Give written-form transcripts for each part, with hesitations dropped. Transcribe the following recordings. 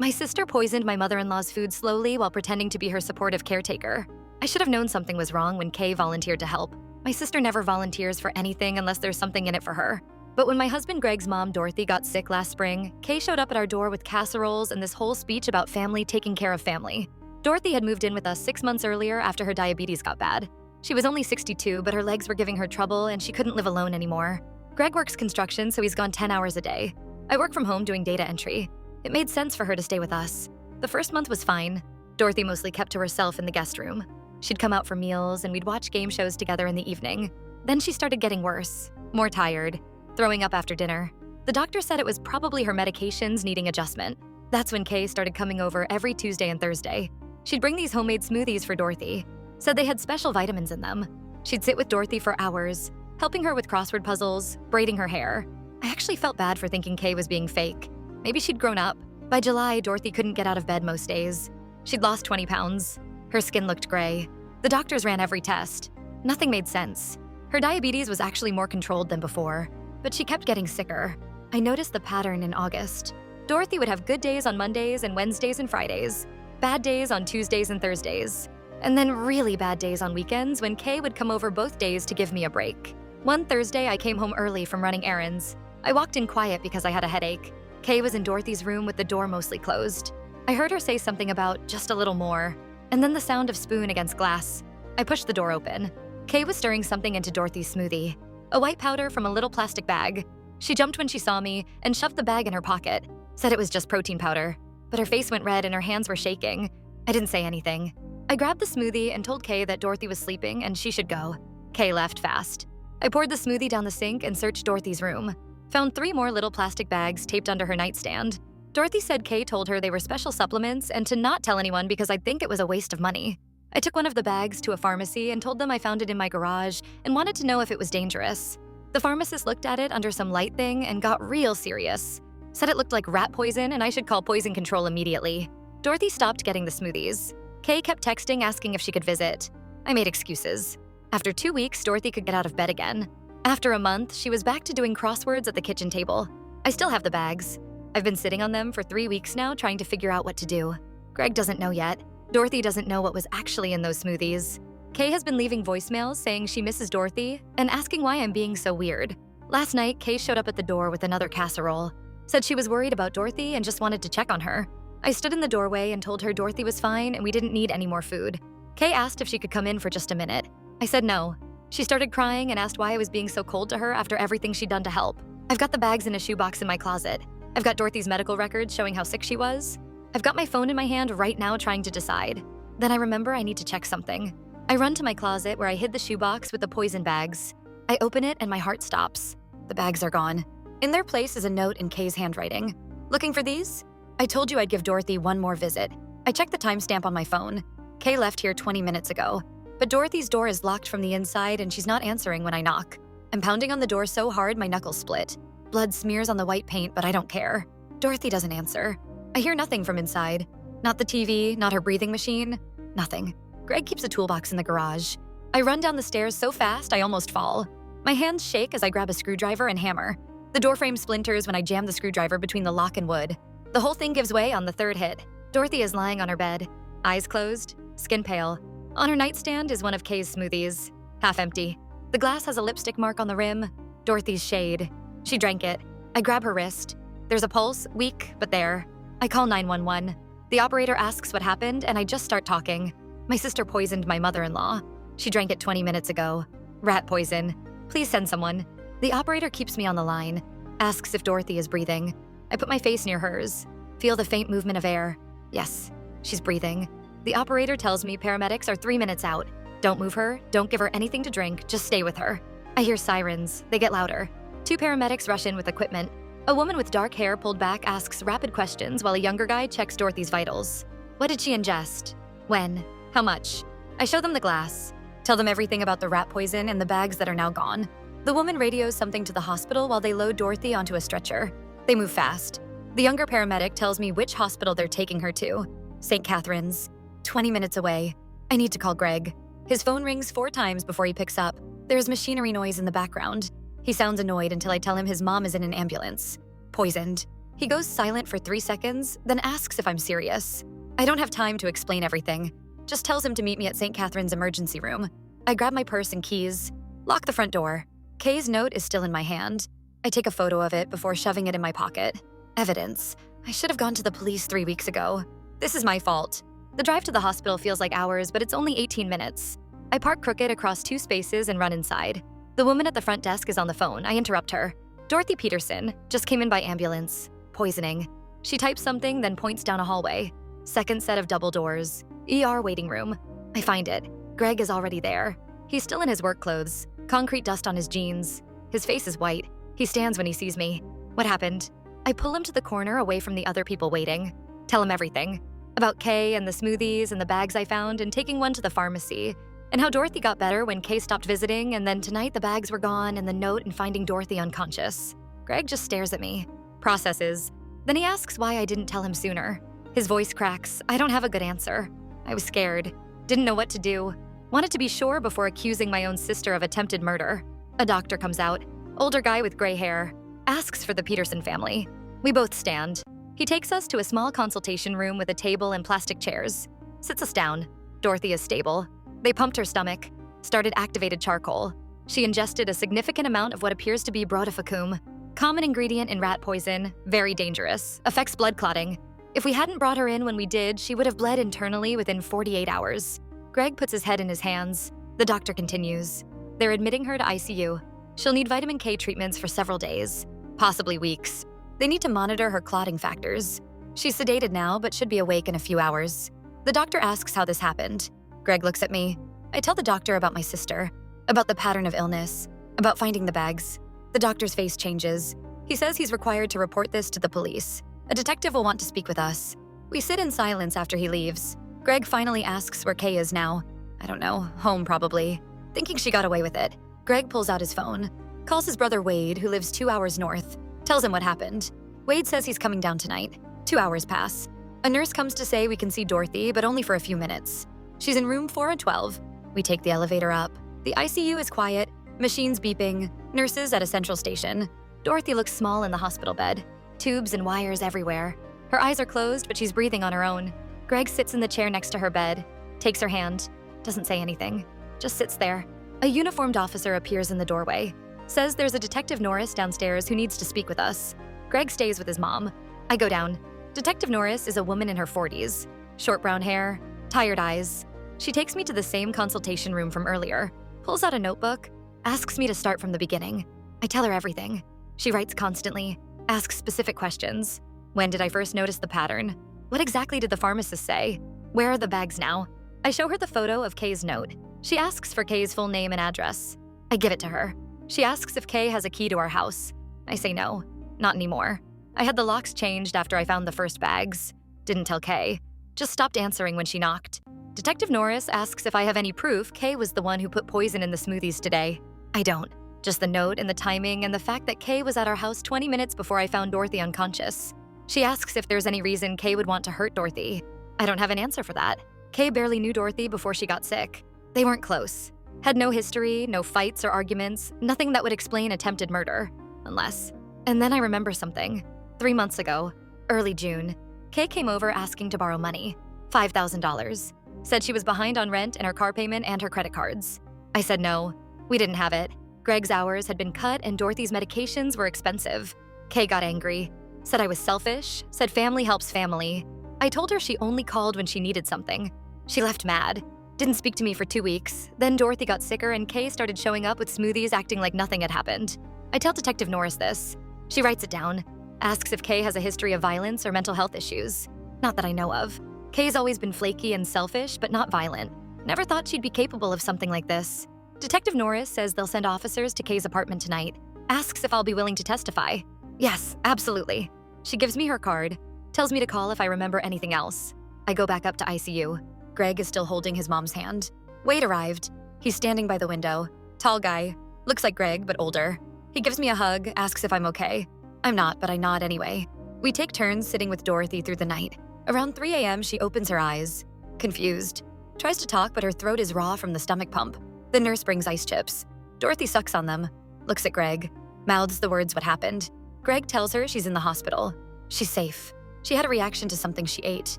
My sister poisoned my mother-in-law's food slowly while pretending to be her supportive caretaker. I should have known something was wrong when Kay volunteered to help. My sister never volunteers for anything unless there's something in it for her. But when my husband Greg's mom, Dorothy, got sick last spring, Kay showed up at our door with casseroles and this whole speech about family taking care of family. Dorothy had moved in with us 6 months earlier after her diabetes got bad. She was only 62, but her legs were giving her trouble and she couldn't live alone anymore. Greg works construction, so he's gone 10 hours a day. I work from home doing data entry. It made sense for her to stay with us. The first month was fine. Dorothy mostly kept to herself in the guest room. She'd come out for meals and we'd watch game shows together in the evening. Then she started getting worse, more tired, throwing up after dinner. The doctor said it was probably her medications needing adjustment. That's when Kay started coming over every Tuesday and Thursday. She'd bring these homemade smoothies for Dorothy. Said they had special vitamins in them. She'd sit with Dorothy for hours, helping her with crossword puzzles, braiding her hair. I actually felt bad for thinking Kay was being fake. Maybe she'd grown up. By July, Dorothy couldn't get out of bed most days. She'd lost 20 pounds. Her skin looked gray. The doctors ran every test. Nothing made sense. Her diabetes was actually more controlled than before, but she kept getting sicker. I noticed the pattern in August. Dorothy would have good days on Mondays and Wednesdays and Fridays, bad days on Tuesdays and Thursdays, and then really bad days on weekends when Kay would come over both days to give me a break. One Thursday, I came home early from running errands. I walked in quiet because I had a headache. Kay was in Dorothy's room with the door mostly closed. I heard her say something about just a little more, and then the sound of spoon against glass. I pushed the door open. Kay was stirring something into Dorothy's smoothie, a white powder from a little plastic bag. She jumped when she saw me and shoved the bag in her pocket, said it was just protein powder, but her face went red and her hands were shaking. I didn't say anything. I grabbed the smoothie and told Kay that Dorothy was sleeping and she should go. Kay left fast. I poured the smoothie down the sink and searched Dorothy's room. Found 3 more little plastic bags taped under her nightstand. Dorothy said Kay told her they were special supplements and to not tell anyone because I'd think it was a waste of money. I took one of the bags to a pharmacy and told them I found it in my garage and wanted to know if it was dangerous. The pharmacist looked at it under some light thing and got real serious. Said it looked like rat poison and I should call poison control immediately. Dorothy stopped getting the smoothies. Kay kept texting asking if she could visit. I made excuses. After 2 weeks, Dorothy could get out of bed again. After a month, she was back to doing crosswords at the kitchen table. I still have the bags. I've been sitting on them for 3 weeks now trying to figure out what to do. Greg doesn't know yet. Dorothy doesn't know what was actually in those smoothies. Kay has been leaving voicemails saying she misses Dorothy and asking why I'm being so weird. Last night, Kay showed up at the door with another casserole. Said she was worried about Dorothy and just wanted to check on her. I stood in the doorway and told her Dorothy was fine and we didn't need any more food. Kay asked if she could come in for just a minute. I said no. She started crying and asked why I was being so cold to her after everything she'd done to help. I've got the bags in a shoebox in my closet. I've got Dorothy's medical records showing how sick she was. I've got my phone in my hand right now trying to decide. Then I remember I need to check something. I run to my closet where I hid the shoebox with the poison bags. I open it and my heart stops. The bags are gone. In their place is a note in Kay's handwriting. Looking for these? I told you I'd give Dorothy one more visit. I checked the timestamp on my phone. Kay left here 20 minutes ago. But Dorothy's door is locked from the inside and she's not answering when I knock. I'm pounding on the door so hard my knuckles split. Blood smears on the white paint, but I don't care. Dorothy doesn't answer. I hear nothing from inside. Not the TV, not her breathing machine, nothing. Greg keeps a toolbox in the garage. I run down the stairs so fast I almost fall. My hands shake as I grab a screwdriver and hammer. The doorframe splinters when I jam the screwdriver between the lock and wood. The whole thing gives way on the 3rd hit. Dorothy is lying on her bed, eyes closed, skin pale. On her nightstand is one of Kay's smoothies, half empty. The glass has a lipstick mark on the rim, Dorothy's shade. She drank it. I grab her wrist. There's a pulse, weak, but there. I call 911. The operator asks what happened, and I just start talking. My sister poisoned my mother-in-law. She drank it 20 minutes ago. Rat poison. Please send someone. The operator keeps me on the line, asks if Dorothy is breathing. I put my face near hers, feel the faint movement of air. Yes, she's breathing. The operator tells me paramedics are 3 minutes out. Don't move her, don't give her anything to drink, just stay with her. I hear sirens, they get louder. 2 paramedics rush in with equipment. A woman with dark hair pulled back asks rapid questions while a younger guy checks Dorothy's vitals. What did she ingest? When? How much? I show them the glass. Tell them everything about the rat poison and the bags that are now gone. The woman radios something to the hospital while they load Dorothy onto a stretcher. They move fast. The younger paramedic tells me which hospital they're taking her to. St. Catherine's. 20 minutes away. I need to call Greg. His phone rings 4 times before he picks up. There's machinery noise in the background. He sounds annoyed until I tell him his mom is in an ambulance. Poisoned. He goes silent for 3 seconds, then asks if I'm serious. I don't have time to explain everything. Just tells him to meet me at St. Catherine's emergency room. I grab my purse and keys, lock the front door. Kay's note is still in my hand. I take a photo of it before shoving it in my pocket. Evidence. I should have gone to the police 3 weeks ago. This is my fault. The drive to the hospital feels like hours, but it's only 18 minutes. I park crooked across 2 spaces and run inside. The woman at the front desk is on the phone. I interrupt her. Dorothy Peterson just came in by ambulance. Poisoning. She types something, then points down a hallway. Second set of double doors. ER waiting room. I find it. Greg is already there. He's still in his work clothes. Concrete dust on his jeans. His face is white. He stands when he sees me. What happened? I pull him to the corner away from the other people waiting. Tell him everything. About Kay and the smoothies and the bags I found and taking one to the pharmacy. And how Dorothy got better when Kay stopped visiting, and then tonight the bags were gone and the note and finding Dorothy unconscious. Greg just stares at me. Processes. Then he asks why I didn't tell him sooner. His voice cracks. I don't have a good answer. I was scared. Didn't know what to do. Wanted to be sure before accusing my own sister of attempted murder. A doctor comes out. Older guy with gray hair. Asks for the Peterson family. We both stand. He takes us to a small consultation room with a table and plastic chairs. Sits us down. Dorothy is stable. They pumped her stomach. Started activated charcoal. She ingested a significant amount of what appears to be brodifacoum. Common ingredient in rat poison. Very dangerous. Affects blood clotting. If we hadn't brought her in when we did, she would have bled internally within 48 hours. Greg puts his head in his hands. The doctor continues. They're admitting her to ICU. She'll need vitamin K treatments for several days, possibly weeks. They need to monitor her clotting factors. She's sedated now, but should be awake in a few hours. The doctor asks how this happened. Greg looks at me. I tell the doctor about my sister, about the pattern of illness, about finding the bags. The doctor's face changes. He says he's required to report this to the police. A detective will want to speak with us. We sit in silence after he leaves. Greg finally asks where Kay is now. I don't know, home probably. Thinking she got away with it. Greg pulls out his phone, calls his brother Wade, who lives 2 hours north, tells him what happened. Wade says he's coming down tonight. 2 hours pass. A nurse comes to say we can see Dorothy, but only for a few minutes. She's in room 412. We take the elevator up. The ICU is quiet, machines beeping, nurses at a central station. Dorothy looks small in the hospital bed. Tubes and wires everywhere. Her eyes are closed, but she's breathing on her own. Greg sits in the chair next to her bed, takes her hand, doesn't say anything, just sits there. A uniformed officer appears in the doorway, says there's a Detective Norris downstairs who needs to speak with us. Greg stays with his mom. I go down. Detective Norris is a woman in her 40s. Short brown hair, tired eyes. She takes me to the same consultation room from earlier, pulls out a notebook, asks me to start from the beginning. I tell her everything. She writes constantly, asks specific questions. When did I first notice the pattern? What exactly did the pharmacist say? Where are the bags now? I show her the photo of Kay's note. She asks for Kay's full name and address. I give it to her. She asks if Kay has a key to our house. I say no, not anymore. I had the locks changed after I found the first bags. Didn't tell Kay. Just stopped answering when she knocked. Detective Norris asks if I have any proof Kay was the one who put poison in the smoothies today. I don't. Just the note and the timing and the fact that Kay was at our house 20 minutes before I found Dorothy unconscious. She asks if there's any reason Kay would want to hurt Dorothy. I don't have an answer for that. Kay barely knew Dorothy before she got sick. They weren't close. Had no history, no fights or arguments, nothing that would explain attempted murder. Unless. And then I remember something. 3 months ago, early June, Kay came over asking to borrow money. $5,000. Said she was behind on rent and her car payment and her credit cards. I said no. We didn't have it. Greg's hours had been cut and Dorothy's medications were expensive. Kay got angry. Said I was selfish. Said family helps family. I told her she only called when she needed something. She left mad. Didn't speak to me for 2 weeks. Then Dorothy got sicker and Kay started showing up with smoothies acting like nothing had happened. I tell Detective Norris this. She writes it down. Asks if Kay has a history of violence or mental health issues. Not that I know of. Kay's always been flaky and selfish, but not violent. Never thought she'd be capable of something like this. Detective Norris says they'll send officers to Kay's apartment tonight. Asks if I'll be willing to testify. Yes, absolutely. She gives me her card. Tells me to call if I remember anything else. I go back up to ICU. Greg is still holding his mom's hand. Wade arrived. He's standing by the window. Tall guy. Looks like Greg, but older. He gives me a hug, asks if I'm okay. I'm not, but I nod anyway. We take turns sitting with Dorothy through the night. Around 3 a.m., she opens her eyes. Confused. Tries to talk, but her throat is raw from the stomach pump. The nurse brings ice chips. Dorothy sucks on them. Looks at Greg. Mouths the words what happened. Greg tells her she's in the hospital. She's safe. She had a reaction to something she ate.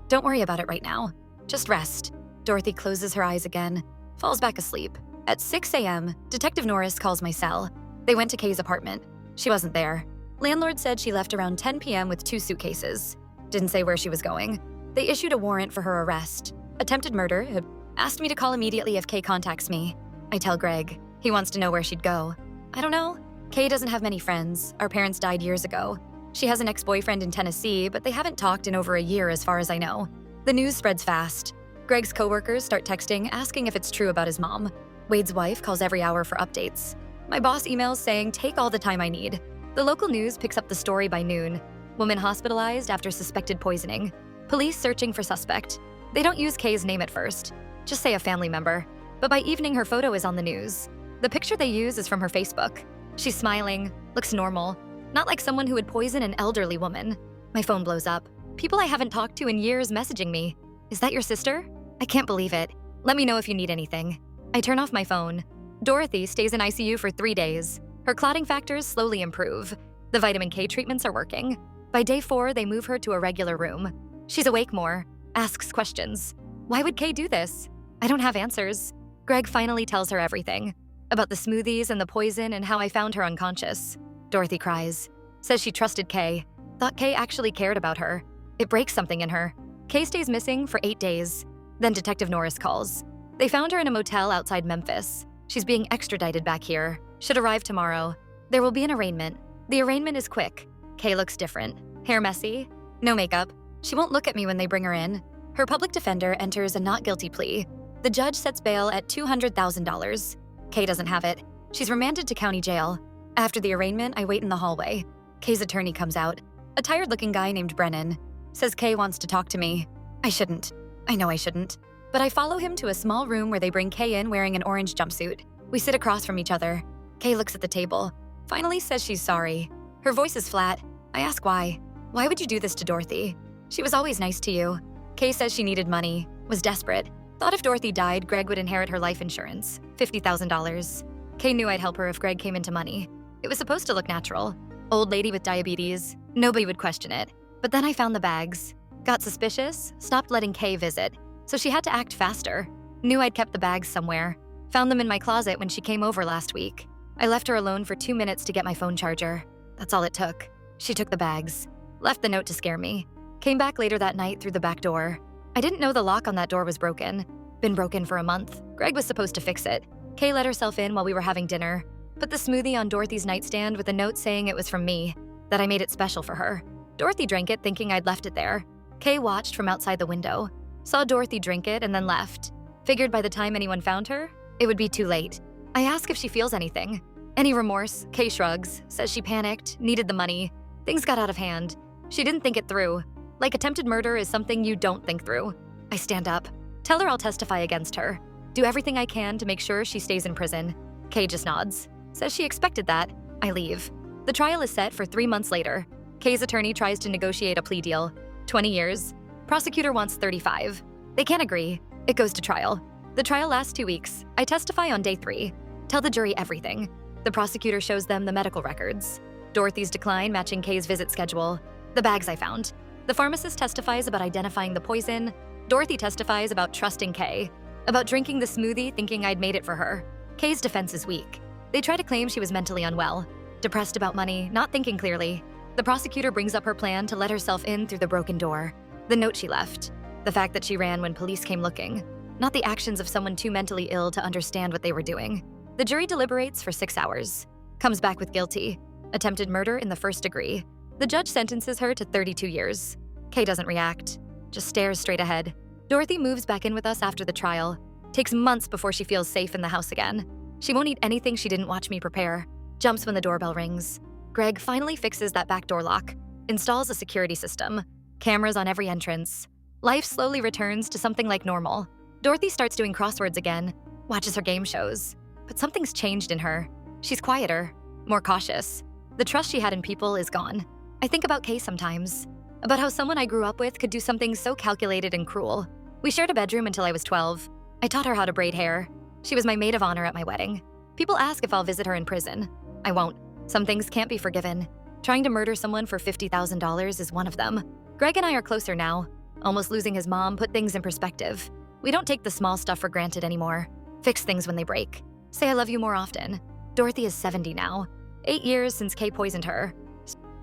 Don't worry about it right now. Just rest. Dorothy closes her eyes again, falls back asleep. At 6 a.m., Detective Norris calls my cell. They went to Kay's apartment. She wasn't there. Landlord said she left around 10 p.m. with 2 suitcases. Didn't say where she was going. They issued a warrant for her arrest. Attempted murder. Asked me to call immediately if Kay contacts me. I tell Greg. He wants to know where she'd go. I don't know. Kay doesn't have many friends. Our parents died years ago. She has an ex-boyfriend in Tennessee, but they haven't talked in over a year as far as I know. The news spreads fast. Greg's coworkers start texting asking if it's true about his mom. Wade's wife calls every hour for updates. My boss emails saying, take all the time I need. The local news picks up the story by noon. Woman hospitalized after suspected poisoning. Police searching for suspect. They don't use Kay's name at first. Just say a family member. But by evening, her photo is on the news. The picture they use is from her Facebook. She's smiling, looks normal. Not like someone who would poison an elderly woman. My phone blows up. People I haven't talked to in years messaging me. Is that your sister? I can't believe it. Let me know if you need anything. I turn off my phone. Dorothy stays in ICU for 3 days. Her clotting factors slowly improve. The vitamin K treatments are working. By day 4, they move her to a regular room. She's awake more, asks questions. Why would Kay do this? I don't have answers. Greg finally tells her everything. About the smoothies and the poison and how I found her unconscious. Dorothy cries. Says she trusted Kay. Thought Kay actually cared about her. It breaks something in her. Kay stays missing for 8 days. Then Detective Norris calls. They found her in a motel outside Memphis. She's being extradited back here. Should arrive tomorrow. There will be an arraignment. The arraignment is quick. Kay looks different. Hair messy. No makeup. She won't look at me when they bring her in. Her public defender enters a not guilty plea. The judge sets bail at $200,000. Kay doesn't have it. She's remanded to county jail. After the arraignment, I wait in the hallway. Kay's attorney comes out. A tired-looking guy named Brennan. Says Kay wants to talk to me. I shouldn't. I know I shouldn't. But I follow him to a small room where they bring Kay in wearing an orange jumpsuit. We sit across from each other. Kay looks at the table. Finally says she's sorry. Her voice is flat. I ask why. Why would you do this to Dorothy? She was always nice to you. Kay says she needed money, was desperate. Thought if Dorothy died, Greg would inherit her life insurance, $50,000. Kay knew I'd help her if Greg came into money. It was supposed to look natural. Old lady with diabetes. Nobody would question it. But then I found the bags. Got suspicious, stopped letting Kay visit. So she had to act faster. Knew I'd kept the bags somewhere. Found them in my closet when she came over last week. I left her alone for 2 minutes to get my phone charger. That's all it took. She took the bags. Left the note to scare me. Came back later that night through the back door. I didn't know the lock on that door was broken. Been broken for a month. Greg was supposed to fix it. Kay let herself in while we were having dinner. Put the smoothie on Dorothy's nightstand with a note saying it was from me, that I made it special for her. Dorothy drank it thinking I'd left it there. Kay watched from outside the window. Saw Dorothy drink it and then left. Figured by the time anyone found her, it would be too late. I ask if she feels anything. Any remorse? Kay shrugs, says she panicked, needed the money. Things got out of hand. She didn't think it through. Like attempted murder is something you don't think through. I stand up. Tell her I'll testify against her. Do everything I can to make sure she stays in prison. Kay just nods. Says she expected that. I leave. The trial is set for 3 months later. Kay's attorney tries to negotiate a plea deal. 20 years. Prosecutor wants 35. They can't agree. It goes to trial. The trial lasts 2 weeks. I testify on day 3. Tell the jury everything. The prosecutor shows them the medical records. Dorothy's decline matching Kay's visit schedule. The bags I found. The pharmacist testifies about identifying the poison. Dorothy testifies about trusting Kay. About drinking the smoothie thinking I'd made it for her. Kay's defense is weak. They try to claim she was mentally unwell. Depressed about money, not thinking clearly. The prosecutor brings up her plan to let herself in through the broken door. The note she left. The fact that she ran when police came looking. Not the actions of someone too mentally ill to understand what they were doing. The jury deliberates for 6 hours. Comes back with guilty. Attempted murder in the 1st degree. The judge sentences her to 32 years. Kay doesn't react. Just stares straight ahead. Dorothy moves back in with us after the trial. Takes months before she feels safe in the house again. She won't eat anything she didn't watch me prepare. Jumps when the doorbell rings. Greg finally fixes that back door lock. Installs a security system. Cameras on every entrance. Life slowly returns to something like normal. Dorothy starts doing crosswords again. Watches her game shows. But something's changed in her. She's quieter. More cautious. The trust she had in people is gone. I think about Kay sometimes. About how someone I grew up with could do something so calculated and cruel. We shared a bedroom until I was 12. I taught her how to braid hair. She was my maid of honor at my wedding. People ask if I'll visit her in prison. I won't. Some things can't be forgiven. Trying to murder someone for $50,000 is one of them. Greg and I are closer now. Almost losing his mom put things in perspective. We don't take the small stuff for granted anymore. Fix things when they break. Say I love you more often. Dorothy is 70 now. 8 years since Kay poisoned her.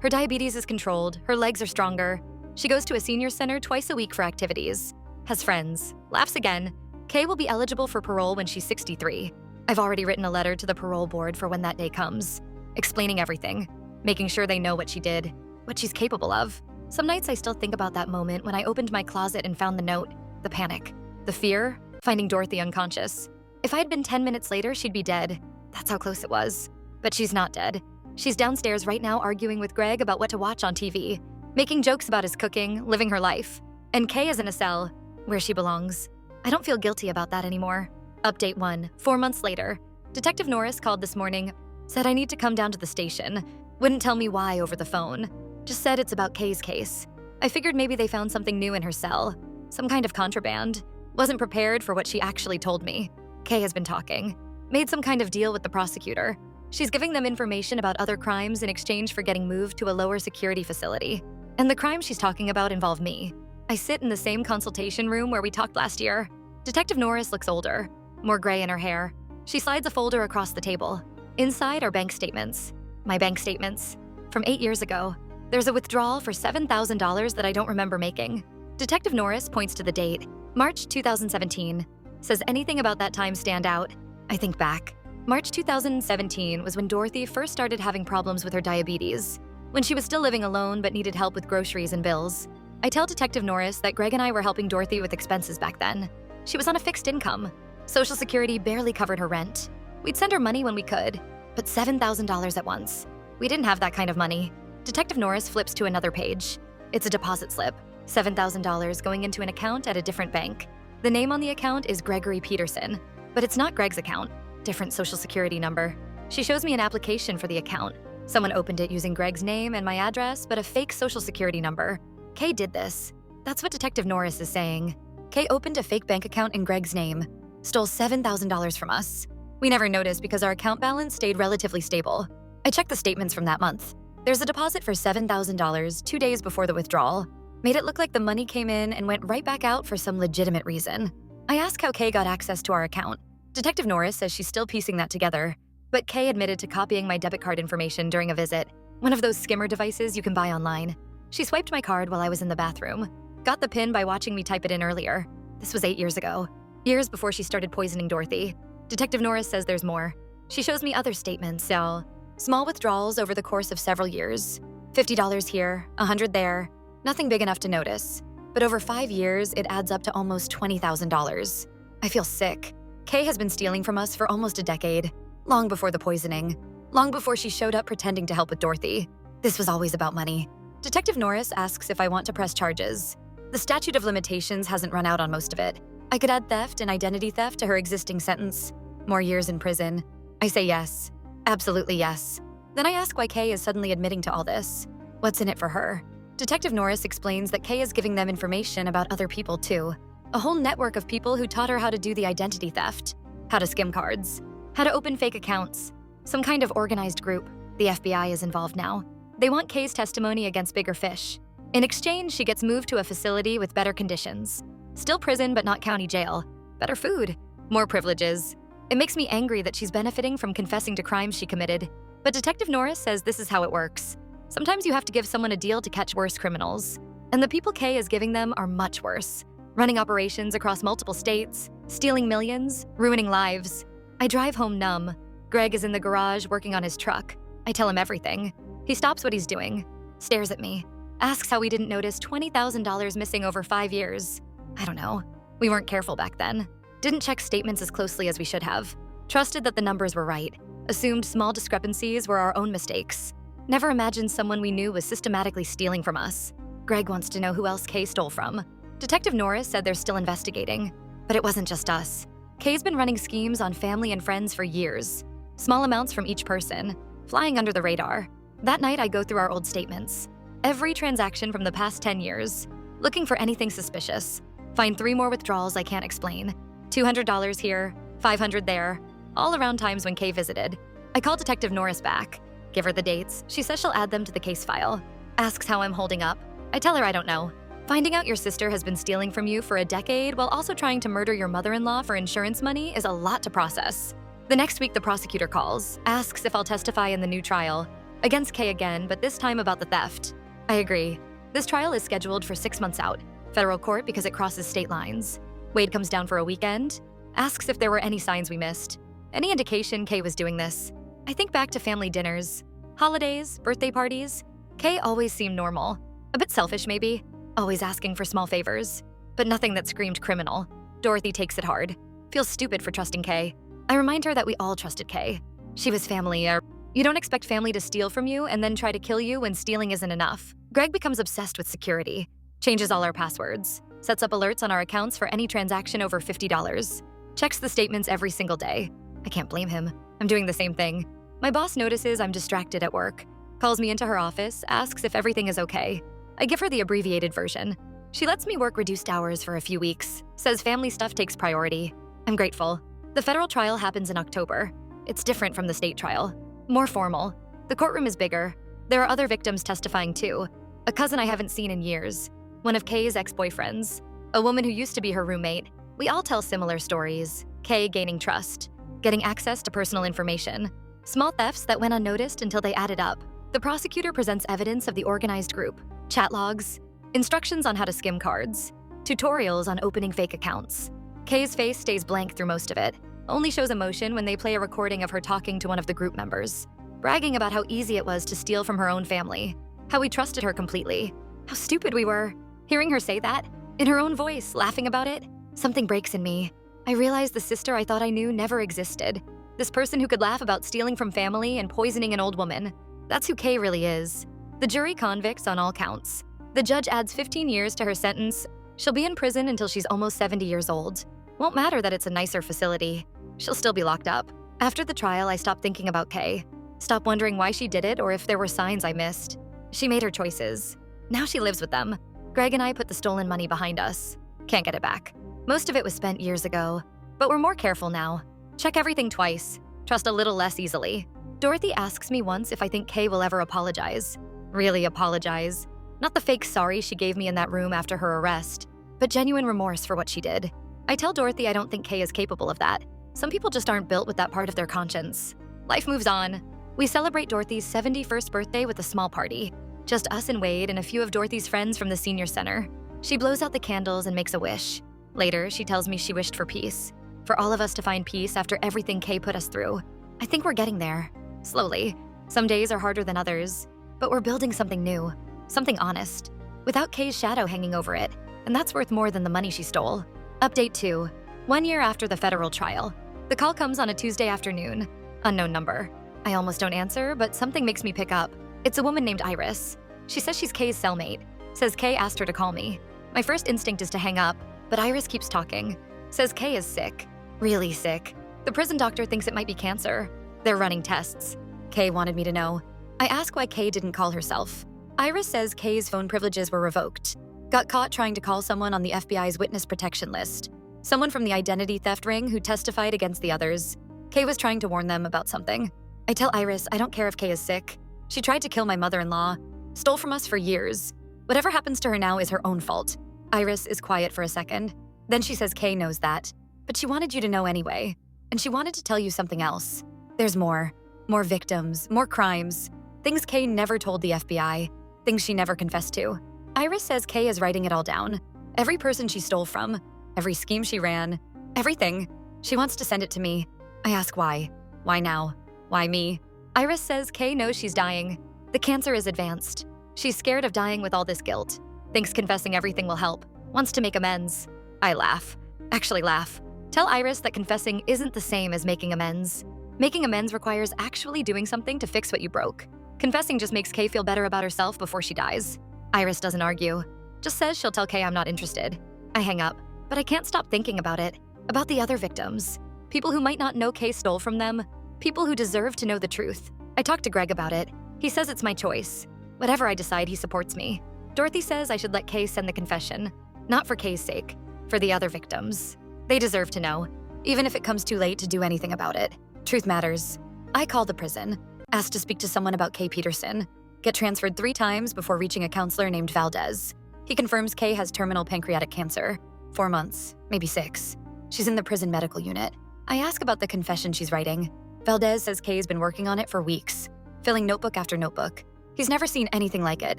Her diabetes is controlled, her legs are stronger. She goes to a senior center twice a week for activities. Has friends. Laughs again. Kay will be eligible for parole when she's 63. I've already written a letter to the parole board for when that day comes. Explaining everything. Making sure they know what she did. What she's capable of. Some nights I still think about that moment when I opened my closet and found the note. The panic. The fear. Finding Dorothy unconscious. If I had been 10 minutes later, she'd be dead. That's how close it was. But she's not dead. She's downstairs right now arguing with Greg about what to watch on TV. Making jokes about his cooking, living her life. And Kay is in a cell, where she belongs. I don't feel guilty about that anymore. Update 1, 4 months later. Detective Norris called this morning, said I need to come down to the station. Wouldn't tell me why over the phone. Just said it's about Kay's case. I figured maybe they found something new in her cell. Some kind of contraband. Wasn't prepared for what she actually told me. Kay has been talking. Made some kind of deal with the prosecutor. She's giving them information about other crimes in exchange for getting moved to a lower security facility. And the crimes she's talking about involve me. I sit in the same consultation room where we talked last year. Detective Norris looks older, more gray in her hair. She slides a folder across the table. Inside are bank statements. My bank statements. From 8 years ago. There's a withdrawal for $7,000 that I don't remember making. Detective Norris points to the date, March 2017. Says anything about that time stand out? I think back. March 2017 was when Dorothy first started having problems with her diabetes. When she was still living alone but needed help with groceries and bills. I tell Detective Norris that Greg and I were helping Dorothy with expenses back then. She was on a fixed income. Social Security barely covered her rent. We'd send her money when we could, but $7,000 at once. We didn't have that kind of money. Detective Norris flips to another page. It's a deposit slip, $7,000 going into an account at a different bank. The name on the account is Gregory Peterson, but it's not Greg's account. Different Social Security number. She shows me an application for the account. Someone opened it using Greg's name and my address, but a fake Social Security number. Kay did this. That's what Detective Norris is saying. Kay opened a fake bank account in Greg's name. Stole $7,000 from us. We never noticed because our account balance stayed relatively stable. I checked the statements from that month. There's a deposit for $7,000 2 days before the withdrawal. Made it look like the money came in and went right back out for some legitimate reason. I asked how Kay got access to our account. Detective Norris says she's still piecing that together, but Kay admitted to copying my debit card information during a visit, one of those skimmer devices you can buy online. She swiped my card while I was in the bathroom. Got the PIN by watching me type it in earlier. This was 8 years ago. Years before she started poisoning Dorothy. Detective Norris says there's more. She shows me other statements, so small withdrawals over the course of several years. $50 here, $100 there. Nothing big enough to notice. But over 5 years, it adds up to almost $20,000. I feel sick. Kay has been stealing from us for almost a decade. Long before the poisoning. Long before she showed up pretending to help with Dorothy. This was always about money. Detective Norris asks if I want to press charges. The statute of limitations hasn't run out on most of it. I could add theft and identity theft to her existing sentence. More years in prison. I say yes. Absolutely yes. Then I ask why Kay is suddenly admitting to all this. What's in it for her? Detective Norris explains that Kay is giving them information about other people too. A whole network of people who taught her how to do the identity theft. How to skim cards. How to open fake accounts. Some kind of organized group. The FBI is involved now. They want Kay's testimony against bigger fish. In exchange, she gets moved to a facility with better conditions. Still prison, but not county jail. Better food. More privileges. It makes me angry that she's benefiting from confessing to crimes she committed. But Detective Norris says this is how it works. Sometimes you have to give someone a deal to catch worse criminals. And the people Kay is giving them are much worse. Running operations across multiple states, stealing millions, ruining lives. I drive home numb. Greg is in the garage working on his truck. I tell him everything. He stops what he's doing, stares at me, asks how we didn't notice $20,000 missing over 5 years. I don't know. We weren't careful back then. Didn't check statements as closely as we should have. Trusted that the numbers were right. Assumed small discrepancies were our own mistakes. Never imagined someone we knew was systematically stealing from us. Greg wants to know who else Kay stole from. Detective Norris said they're still investigating. But it wasn't just us. Kay's been running schemes on family and friends for years. Small amounts from each person, flying under the radar. That night, I go through our old statements. Every transaction from the past 10 years. Looking for anything suspicious. Find 3 more withdrawals I can't explain. $200 here, $500 there. All around times when Kay visited. I call Detective Norris back. Give her the dates. She says she'll add them to the case file. Asks how I'm holding up. I tell her I don't know. Finding out your sister has been stealing from you for a decade while also trying to murder your mother-in-law for insurance money is a lot to process. The next week, the prosecutor calls, asks if I'll testify in the new trial. Against Kay again, but this time about the theft. I agree. This trial is scheduled for 6 months out. Federal court because it crosses state lines. Wade comes down for a weekend, asks if there were any signs we missed. Any indication Kay was doing this? I think back to family dinners, holidays, birthday parties. Kay always seemed normal. A bit selfish, maybe. Always asking for small favors. But nothing that screamed criminal. Dorothy takes it hard. Feels stupid for trusting Kay. I remind her that we all trusted Kay. She was family. You don't expect family to steal from you and then try to kill you when stealing isn't enough. Greg becomes obsessed with security. Changes all our passwords. Sets up alerts on our accounts for any transaction over $50. Checks the statements every single day. I can't blame him. I'm doing the same thing. My boss notices I'm distracted at work. Calls me into her office, asks if everything is okay. I give her the abbreviated version. She lets me work reduced hours for a few weeks. Says family stuff takes priority. I'm grateful. The federal trial happens in October. It's different from the state trial. More formal. The courtroom is bigger. There are other victims testifying too. A cousin I haven't seen in years. One of Kay's ex-boyfriends. A woman who used to be her roommate. We all tell similar stories. Kay gaining trust. Getting access to personal information. Small thefts that went unnoticed until they added up. The prosecutor presents evidence of the organized group. Chat logs. Instructions on how to skim cards. Tutorials on opening fake accounts. Kay's face stays blank through most of it. Only shows emotion when they play a recording of her talking to one of the group members. Bragging about how easy it was to steal from her own family. How we trusted her completely. How stupid we were. Hearing her say that, in her own voice, laughing about it, something breaks in me. I realize the sister I thought I knew never existed. This person who could laugh about stealing from family and poisoning an old woman. That's who Kay really is. The jury convicts on all counts. The judge adds 15 years to her sentence. She'll be in prison until she's almost 70 years old. Won't matter that it's a nicer facility. She'll still be locked up. After the trial, I stopped thinking about Kay. Stopped wondering why she did it or if there were signs I missed. She made her choices. Now she lives with them. Greg and I put the stolen money behind us. Can't get it back. Most of it was spent years ago. But we're more careful now. Check everything twice. Trust a little less easily. Dorothy asks me once if I think Kay will ever apologize. Really apologize. Not the fake sorry she gave me in that room after her arrest, but genuine remorse for what she did. I tell Dorothy I don't think Kay is capable of that. Some people just aren't built with that part of their conscience. Life moves on. We celebrate Dorothy's 71st birthday with a small party. Just us and Wade and a few of Dorothy's friends from the senior center. She blows out the candles and makes a wish. Later, she tells me she wished for peace. For all of us to find peace after everything Kay put us through. I think we're getting there. Slowly. Some days are harder than others. But we're building something new. Something honest. Without Kay's shadow hanging over it. And that's worth more than the money she stole. Update 2. 1 year after the federal trial. The call comes on a Tuesday afternoon. Unknown number. I almost don't answer, but something makes me pick up. It's a woman named Iris. She says she's Kay's cellmate. Says Kay asked her to call me. My first instinct is to hang up, but Iris keeps talking. Says Kay is sick. Really sick. The prison doctor thinks it might be cancer. They're running tests. Kay wanted me to know. I ask why Kay didn't call herself. Iris says Kay's phone privileges were revoked. Got caught trying to call someone on the FBI's witness protection list. Someone from the identity theft ring who testified against the others. Kay was trying to warn them about something. I tell Iris I don't care if Kay is sick. She tried to kill my mother-in-law. Stole from us for years. Whatever happens to her now is her own fault. Iris is quiet for a second. Then she says Kay knows that. But she wanted you to know anyway. And she wanted to tell you something else. There's more. More victims. More crimes. Things Kay never told the FBI. Things she never confessed to. Iris says Kay is writing it all down. Every person she stole from. Every scheme she ran. Everything. She wants to send it to me. I ask why. Why now? Why me? Iris says Kay knows she's dying. The cancer is advanced. She's scared of dying with all this guilt. Thinks confessing everything will help. Wants to make amends. I laugh. Actually laugh. Tell Iris that confessing isn't the same as making amends. Making amends requires actually doing something to fix what you broke. Confessing just makes Kay feel better about herself before she dies. Iris doesn't argue. Just says she'll tell Kay I'm not interested. I hang up, but I can't stop thinking about it. About the other victims. People who might not know Kay stole from them. People who deserve to know the truth. I talked to Greg about it. He says it's my choice. Whatever I decide, he supports me. Dorothy says I should let Kay send the confession. Not for Kay's sake. For the other victims. They deserve to know. Even if it comes too late to do anything about it. Truth matters. I call the prison. Asked to speak to someone about Kay Peterson. Get transferred 3 times before reaching a counselor named Valdez. He confirms Kay has terminal pancreatic cancer. 4 months, maybe 6. She's in the prison medical unit. I ask about the confession she's writing. Valdez says Kay's been working on it for weeks, filling notebook after notebook. He's never seen anything like it.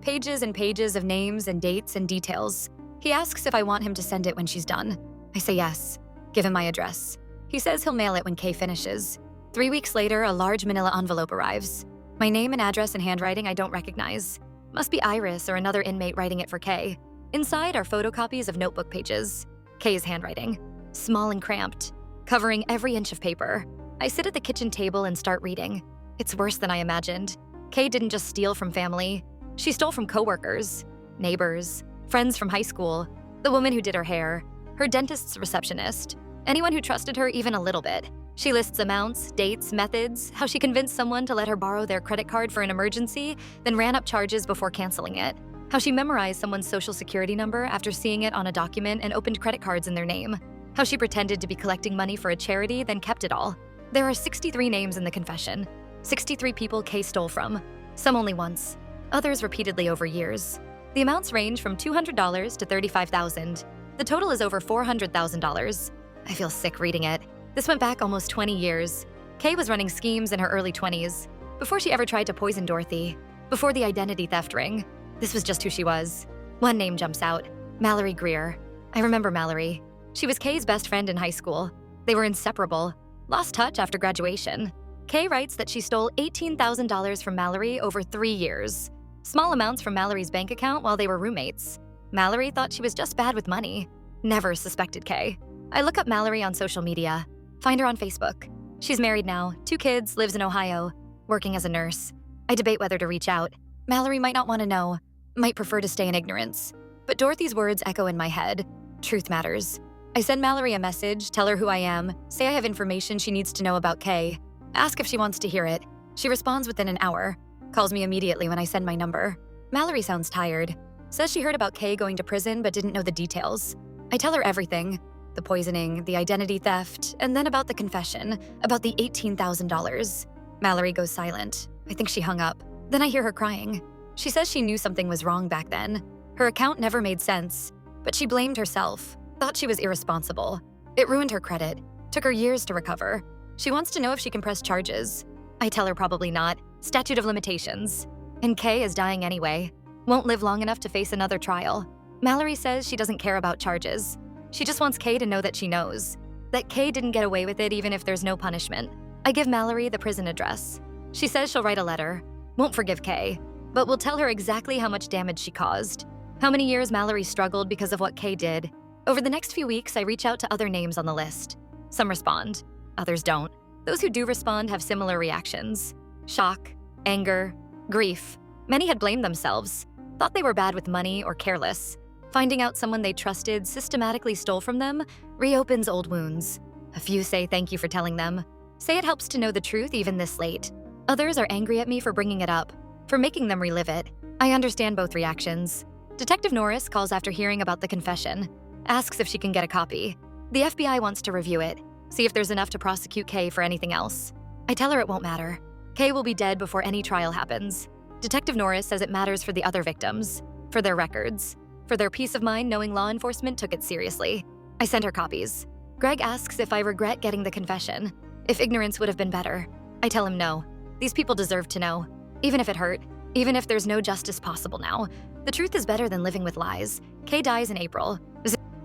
Pages and pages of names and dates and details. He asks if I want him to send it when she's done. I say yes. Give him my address. He says he'll mail it when Kay finishes. 3 weeks later, a large manila envelope arrives. My name and address in handwriting I don't recognize. Must be Iris or another inmate writing it for Kay. Inside are photocopies of notebook pages. Kay's handwriting. Small and cramped, covering every inch of paper. I sit at the kitchen table and start reading. It's worse than I imagined. Kay didn't just steal from family. She stole from coworkers, neighbors, friends from high school, the woman who did her hair, her dentist's receptionist, anyone who trusted her even a little bit. She lists amounts, dates, methods, how she convinced someone to let her borrow their credit card for an emergency, then ran up charges before canceling it. How she memorized someone's social security number after seeing it on a document and opened credit cards in their name. How she pretended to be collecting money for a charity, then kept it all. There are 63 names in the confession. 63 people Kay stole from. Some only once. Others repeatedly over years. The amounts range from $200 to $35,000. The total is over $400,000. I feel sick reading it. This went back almost 20 years. Kay was running schemes in her early 20s, before she ever tried to poison Dorothy, before the identity theft ring. This was just who she was. One name jumps out, Mallory Greer. I remember Mallory. She was Kay's best friend in high school. They were inseparable, lost touch after graduation. Kay writes that she stole $18,000 from Mallory over 3 years. Small amounts from Mallory's bank account while they were roommates. Mallory thought she was just bad with money. Never suspected Kay. I look up Mallory on social media. Find her on Facebook. She's married now, 2 kids, lives in Ohio, working as a nurse. I debate whether to reach out. Mallory might not want to know, might prefer to stay in ignorance. But Dorothy's words echo in my head. Truth matters. I send Mallory a message, tell her who I am, say I have information she needs to know about Kay, ask if she wants to hear it. She responds within an hour, calls me immediately when I send my number. Mallory sounds tired, says she heard about Kay going to prison but didn't know the details. I tell her everything. The poisoning, the identity theft, and then about the confession, about the $18,000. Mallory goes silent. I think she hung up. Then I hear her crying. She says she knew something was wrong back then. Her account never made sense, but she blamed herself, thought she was irresponsible. It ruined her credit, took her years to recover. She wants to know if she can press charges. I tell her probably not. Statute of limitations. And Kay is dying anyway. Won't live long enough to face another trial. Mallory says she doesn't care about charges. She just wants Kay to know that she knows. That Kay didn't get away with it even if there's no punishment. I give Mallory the prison address. She says she'll write a letter. Won't forgive Kay, but will tell her exactly how much damage she caused. How many years Mallory struggled because of what Kay did. Over the next few weeks, I reach out to other names on the list. Some respond, others don't. Those who do respond have similar reactions. Shock, anger, grief. Many had blamed themselves, thought they were bad with money or careless. Finding out someone they trusted systematically stole from them reopens old wounds. A few say thank you for telling them. Say it helps to know the truth even this late. Others are angry at me for bringing it up, for making them relive it. I understand both reactions. Detective Norris calls after hearing about the confession, asks if she can get a copy. The FBI wants to review it, see if there's enough to prosecute Kay for anything else. I tell her it won't matter. Kay will be dead before any trial happens. Detective Norris says it matters for the other victims, for their records, for their peace of mind knowing law enforcement took it seriously. I send her copies. Greg asks if I regret getting the confession, if ignorance would have been better. I tell him no. These people deserve to know. Even if it hurt, even if there's no justice possible now, the truth is better than living with lies. Kay dies in April.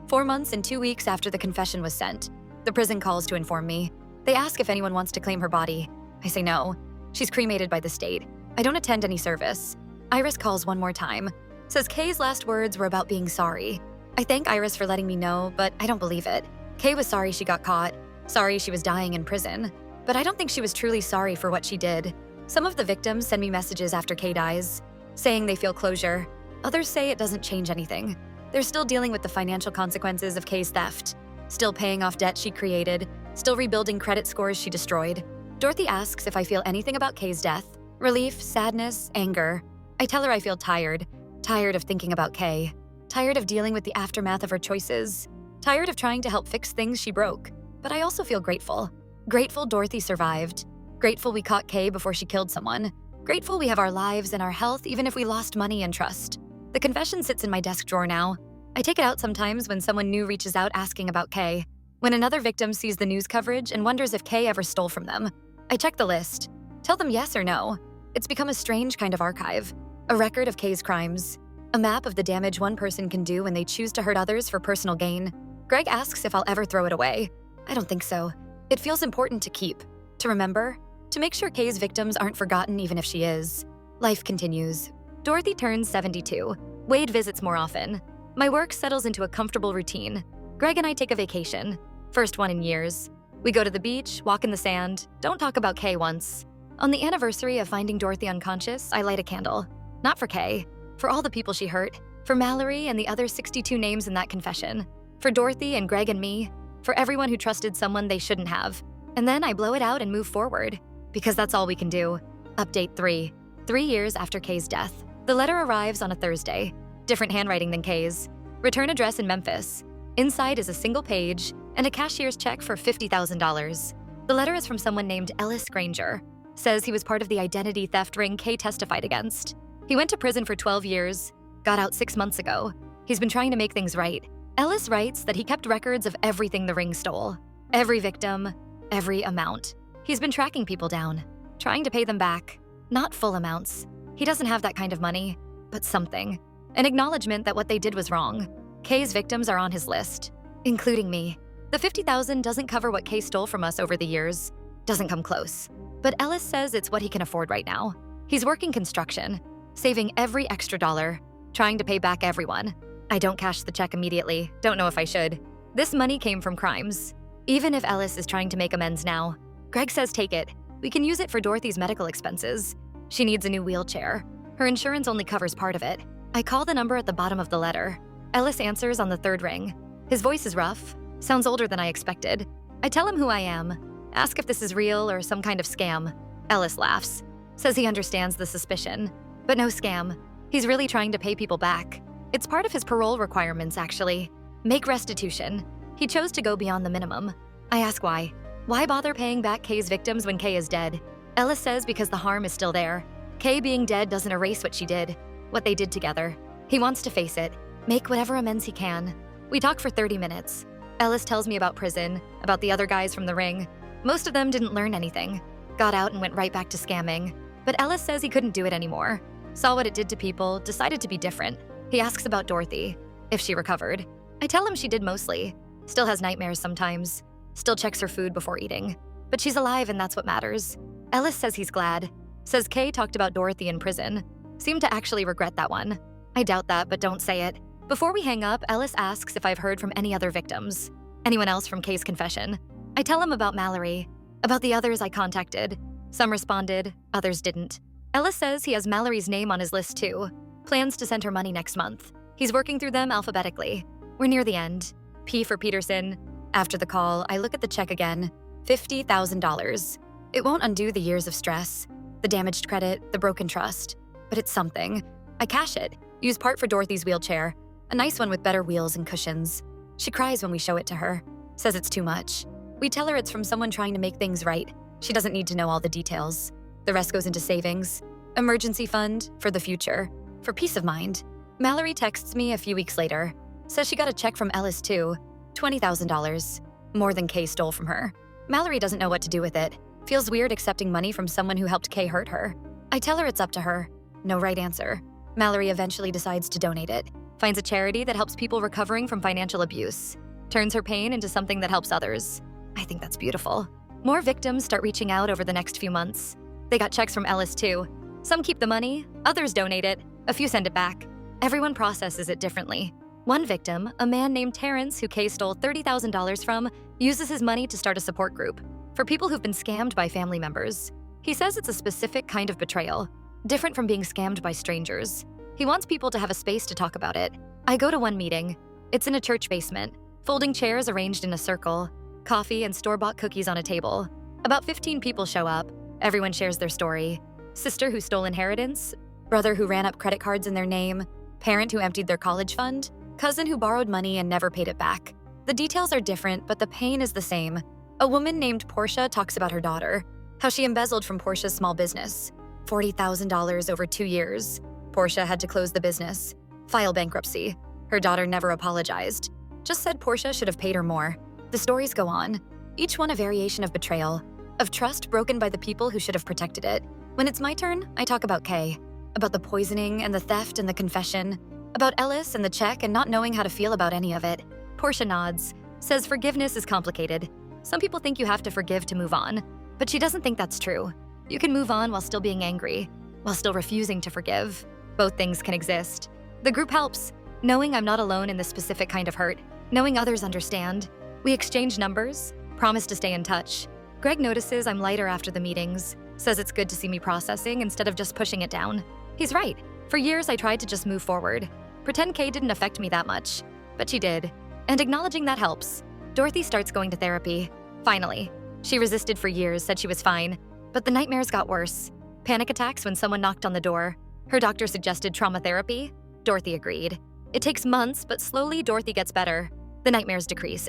4 months and 2 weeks after the confession was sent. The prison calls to inform me. They ask if anyone wants to claim her body. I say no. She's cremated by the state. I don't attend any service. Iris calls one more time. Says Kay's last words were about being sorry. I thank Iris for letting me know, but I don't believe it. Kay was sorry she got caught, sorry she was dying in prison, but I don't think she was truly sorry for what she did. Some of the victims send me messages after Kay dies, saying they feel closure. Others say it doesn't change anything. They're still dealing with the financial consequences of Kay's theft, still paying off debt she created, still rebuilding credit scores she destroyed. Dorothy asks if I feel anything about Kay's death. Relief, sadness, anger. I tell her I feel tired of thinking about Kay, tired of dealing with the aftermath of her choices, tired of trying to help fix things she broke. But I also feel grateful. Grateful Dorothy survived, Grateful we caught Kay before she killed someone. Grateful we have our lives and our health even if we lost money and trust. The confession sits in my desk drawer now. I take it out sometimes when someone new reaches out asking about Kay. When another victim sees the news coverage and wonders if Kay ever stole from them. I check the list. Tell them yes or no. It's become a strange kind of archive. A record of Kay's crimes. A map of the damage one person can do when they choose to hurt others for personal gain. Greg asks if I'll ever throw it away. I don't think so. It feels important to keep, to remember, to make sure Kay's victims aren't forgotten even if she is. Life continues. Dorothy turns 72. Wade visits more often. My work settles into a comfortable routine. Greg and I take a vacation. First one in years. We go to the beach, walk in the sand, don't talk about Kay once. On the anniversary of finding Dorothy unconscious, I light a candle. Not for Kay. For all the people she hurt. For Mallory and the other 62 names in that confession. For Dorothy and Greg and me. For everyone who trusted someone they shouldn't have. And then I blow it out and move forward. Because that's all we can do. Update 3. 3 years after Kay's death. The letter arrives on a Thursday. Different handwriting than Kay's. Return address in Memphis. Inside is a single page and a cashier's check for $50,000. The letter is from someone named Ellis Granger. Says he was part of the identity theft ring Kay testified against. He went to prison for 12 years, got out 6 months ago. He's been trying to make things right. Ellis writes that he kept records of everything the ring stole. Every victim, every amount. He's been tracking people down, trying to pay them back. Not full amounts. He doesn't have that kind of money, but something. An acknowledgement that what they did was wrong. Kay's victims are on his list, including me. The $50,000 doesn't cover what Kay stole from us over the years. Doesn't come close. But Ellis says it's what he can afford right now. He's working construction, saving every extra dollar, trying to pay back everyone. I don't cash the check immediately, don't know if I should. This money came from crimes. Even if Ellis is trying to make amends now, Greg says take it. We can use it for Dorothy's medical expenses. She needs a new wheelchair. Her insurance only covers part of it. I call the number at the bottom of the letter. Ellis answers on the third ring. His voice is rough, sounds older than I expected. I tell him who I am, ask if this is real or some kind of scam. Ellis laughs, says he understands the suspicion, but no scam. He's really trying to pay people back. It's part of his parole requirements, actually. Make restitution. He chose to go beyond the minimum. I ask why. Why bother paying back Kay's victims when Kay is dead? Ellis says because the harm is still there. Kay being dead doesn't erase what she did, what they did together. He wants to face it, make whatever amends he can. We talk for 30 minutes. Ellis tells me about prison, about the other guys from the ring. Most of them didn't learn anything. Got out and went right back to scamming. But Ellis says he couldn't do it anymore. Saw what it did to people, decided to be different. He asks about Dorothy, if she recovered. I tell him she did mostly. Still has nightmares sometimes. Still checks her food before eating. But she's alive and that's what matters. Ellis says he's glad. Says Kay talked about Dorothy in prison. Seemed to actually regret that one. I doubt that, but don't say it. Before we hang up, Ellis asks if I've heard from any other victims. Anyone else from Kay's confession. I tell him about Mallory, about the others I contacted. Some responded, others didn't. Ellis says he has Mallory's name on his list too. Plans to send her money next month. He's working through them alphabetically. We're near the end. P for Peterson. After the call, I look at the check again. $50,000. It won't undo the years of stress, the damaged credit, the broken trust. But it's something. I cash it, use part for Dorothy's wheelchair. A nice one with better wheels and cushions. She cries when we show it to her. Says it's too much. We tell her it's from someone trying to make things right. She doesn't need to know all the details. The rest goes into savings. Emergency fund, for the future. For peace of mind. Mallory texts me a few weeks later. Says she got a check from Ellis too. $20,000. More than Kay stole from her. Mallory doesn't know what to do with it. Feels weird accepting money from someone who helped Kay hurt her. I tell her it's up to her. No right answer. Mallory eventually decides to donate it. Finds a charity that helps people recovering from financial abuse. Turns her pain into something that helps others. I think that's beautiful. More victims start reaching out over the next few months. They got checks from Ellis too. Some keep the money, others donate it, a few send it back. Everyone processes it differently. One victim, a man named Terrence who Kay stole $30,000 from, uses his money to start a support group for people who've been scammed by family members. He says it's a specific kind of betrayal, different from being scammed by strangers. He wants people to have a space to talk about it. I go to one meeting. It's in a church basement, folding chairs arranged in a circle, coffee and store-bought cookies on a table. About 15 people show up. Everyone shares their story. Sister who stole inheritance, brother who ran up credit cards in their name, parent who emptied their college fund, cousin who borrowed money and never paid it back. The details are different, but the pain is the same. A woman named Portia talks about her daughter. How she embezzled from Portia's small business. $40,000 over 2 years. Portia had to close the business, file bankruptcy. Her daughter never apologized. Just said Portia should have paid her more. The stories go on, each one a variation of betrayal, of trust broken by the people who should have protected it. When it's my turn, I talk about Kay, about the poisoning and the theft and the confession, about Ellis and the check and not knowing how to feel about any of it. Portia nods, says forgiveness is complicated. Some people think you have to forgive to move on, but she doesn't think that's true. You can move on while still being angry, while still refusing to forgive. Both things can exist. The group helps, knowing I'm not alone in this specific kind of hurt, knowing others understand. We exchange numbers, promise to stay in touch. Greg notices I'm lighter after the meetings, says it's good to see me processing instead of just pushing it down. He's right. For years, I tried to just move forward. Pretend Kay didn't affect me that much, but she did. And acknowledging that helps. Dorothy starts going to therapy. Finally. She resisted for years, said she was fine, but the nightmares got worse. Panic attacks when someone knocked on the door. Her doctor suggested trauma therapy. Dorothy agreed. It takes months, but slowly Dorothy gets better. The nightmares decrease.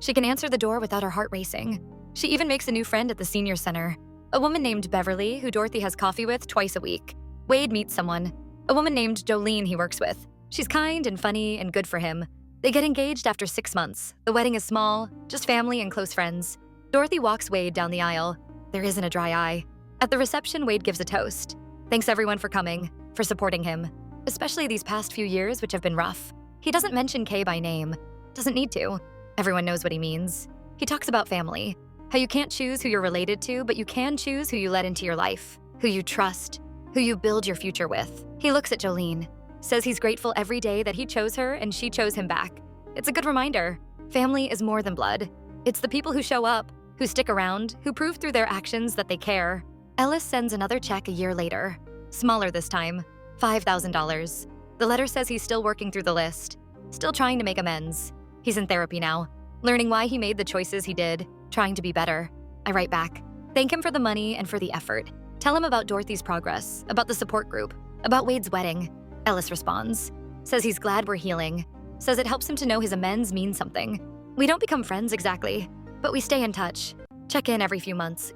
She can answer the door without her heart racing. She even makes a new friend at the senior center. A woman named Beverly, who Dorothy has coffee with twice a week. Wade meets someone. A woman named Jolene he works with. She's kind and funny and good for him. They get engaged after 6 months. The wedding is small, just family and close friends. Dorothy walks Wade down the aisle. There isn't a dry eye. At the reception, Wade gives a toast. Thanks everyone for coming, for supporting him, especially these past few years, which have been rough. He doesn't mention Kay by name. Doesn't need to. Everyone knows what he means. He talks about family, how you can't choose who you're related to, but you can choose who you let into your life, who you trust, who you build your future with. He looks at Jolene, says he's grateful every day that he chose her and she chose him back. It's a good reminder. Family is more than blood. It's the people who show up, who stick around, who prove through their actions that they care. Ellis sends another check a year later. Smaller this time, $5,000. The letter says he's still working through the list, still trying to make amends. He's in therapy now, learning why he made the choices he did, trying to be better. I write back. Thank him for the money and for the effort. Tell him about Dorothy's progress, about the support group, about Wade's wedding. Ellis responds, says he's glad we're healing, says it helps him to know his amends mean something. We don't become friends exactly, but we stay in touch. Check in every few months.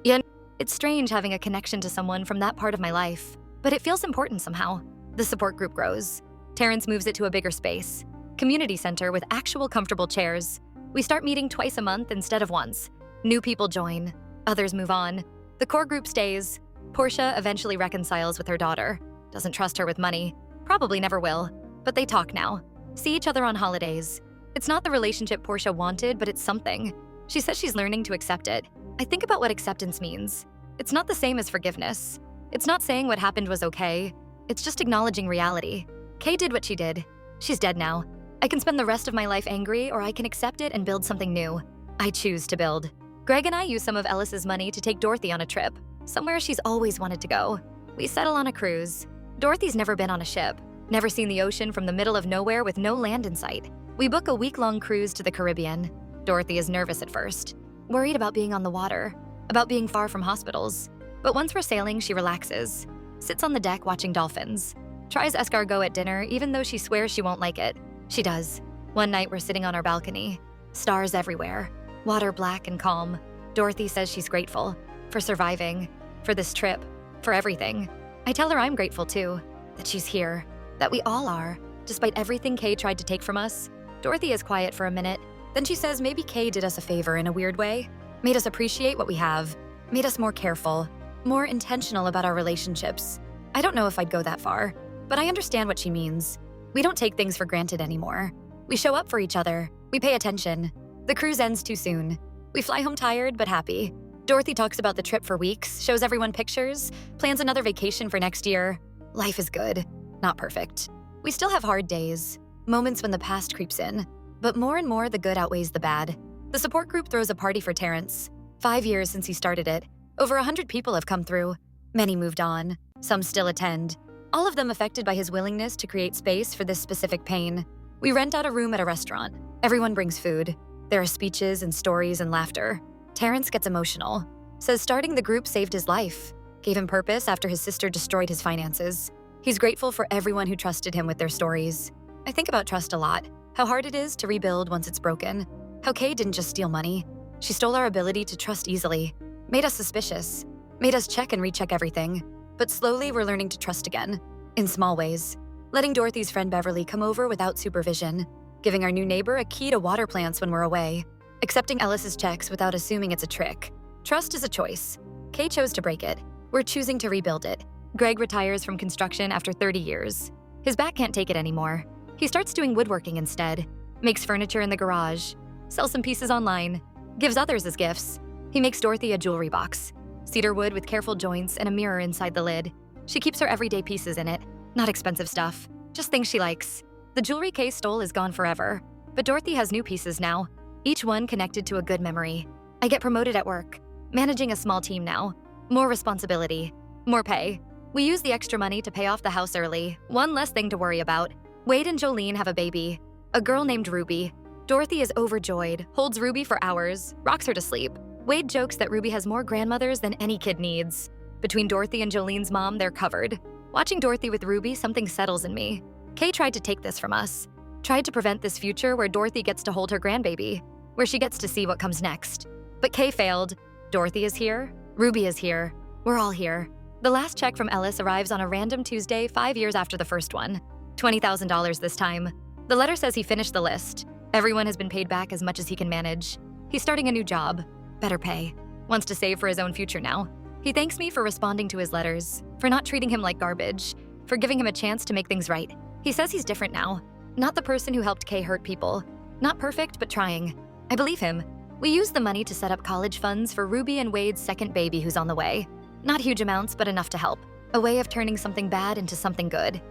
It's strange having a connection to someone from that part of my life, but it feels important somehow. The support group grows. Terrence moves it to a bigger space. Community center with actual comfortable chairs. We start meeting twice a month instead of once. New people join. Others move on. The core group stays. Portia eventually reconciles with her daughter. Doesn't trust her with money. Probably never will. But they talk now. See each other on holidays. It's not the relationship Portia wanted, but it's something. She says she's learning to accept it. I think about what acceptance means. It's not the same as forgiveness. It's not saying what happened was okay. It's just acknowledging reality. Kay did what she did. She's dead now. I can spend the rest of my life angry, or I can accept it and build something new. I choose to build. Greg and I use some of Ellis's money to take Dorothy on a trip, somewhere she's always wanted to go. We settle on a cruise. Dorothy's never been on a ship, never seen the ocean from the middle of nowhere with no land in sight. We book a week-long cruise to the Caribbean. Dorothy is nervous at first, worried about being on the water, about being far from hospitals. But once we're sailing, she relaxes, sits on the deck watching dolphins, tries escargot at dinner even though she swears she won't like it. She does. One night we're sitting on our balcony, stars everywhere, water black and calm. Dorothy says she's grateful for surviving, for this trip, for everything. I tell her I'm grateful too, that she's here, that we all are, despite everything Kay tried to take from us. Dorothy is quiet for a minute. Then she says maybe Kay did us a favor in a weird way, made us appreciate what we have, made us more careful, more intentional about our relationships. I don't know if I'd go that far, but I understand what she means. We don't take things for granted anymore. We show up for each other. We pay attention. The cruise ends too soon. We fly home tired but happy. Dorothy talks about the trip for weeks, shows everyone pictures, plans another vacation for next year. Life is good, not perfect. We still have hard days, moments when the past creeps in, but more and more the good outweighs the bad. The support group throws a party for Terrence. 5 years since he started it. Over 100 people have come through. Many moved on. Some still attend. All of them affected by his willingness to create space for this specific pain. We rent out a room at a restaurant. Everyone brings food. There are speeches and stories and laughter. Terrence gets emotional. Says starting the group saved his life. Gave him purpose after his sister destroyed his finances. He's grateful for everyone who trusted him with their stories. I think about trust a lot. How hard it is to rebuild once it's broken. How Kay didn't just steal money. She stole our ability to trust easily. Made us suspicious. Made us check and recheck everything. But slowly we're learning to trust again. In small ways. Letting Dorothy's friend Beverly come over without supervision. Giving our new neighbor a key to water plants when we're away. Accepting Ellis's checks without assuming it's a trick. Trust is a choice. Kay chose to break it. We're choosing to rebuild it. Greg retires from construction after 30 years. His back can't take it anymore. He starts doing woodworking instead. Makes furniture in the garage. Sells some pieces online. Gives others as gifts. He makes Dorothy a jewelry box. Cedar wood with careful joints and a mirror inside the lid. She keeps her everyday pieces in it. Not expensive stuff. Just things she likes. The jewelry Kay stole is gone forever. But Dorothy has new pieces now. Each one connected to a good memory. I get promoted at work. Managing a small team now. More responsibility. More pay. We use the extra money to pay off the house early. One less thing to worry about. Wade and Jolene have a baby. A girl named Ruby. Dorothy is overjoyed, holds Ruby for hours, rocks her to sleep. Wade jokes that Ruby has more grandmothers than any kid needs. Between Dorothy and Jolene's mom, they're covered. Watching Dorothy with Ruby, something settles in me. Kay tried to take this from us. Tried to prevent this future where Dorothy gets to hold her grandbaby, where she gets to see what comes next. But Kay failed. Dorothy is here. Ruby is here. We're all here. The last check from Ellis arrives on a random Tuesday 5 years after the first one. $20,000 this time. The letter says he finished the list. Everyone has been paid back as much as he can manage. He's starting a new job. Better pay. Wants to save for his own future now. He thanks me for responding to his letters, for not treating him like garbage, for giving him a chance to make things right. He says he's different now. Not the person who helped Kay hurt people. Not perfect, but trying. I believe him. We used the money to set up college funds for Ruby and Wade's second baby who's on the way. Not huge amounts, but enough to help. A way of turning something bad into something good.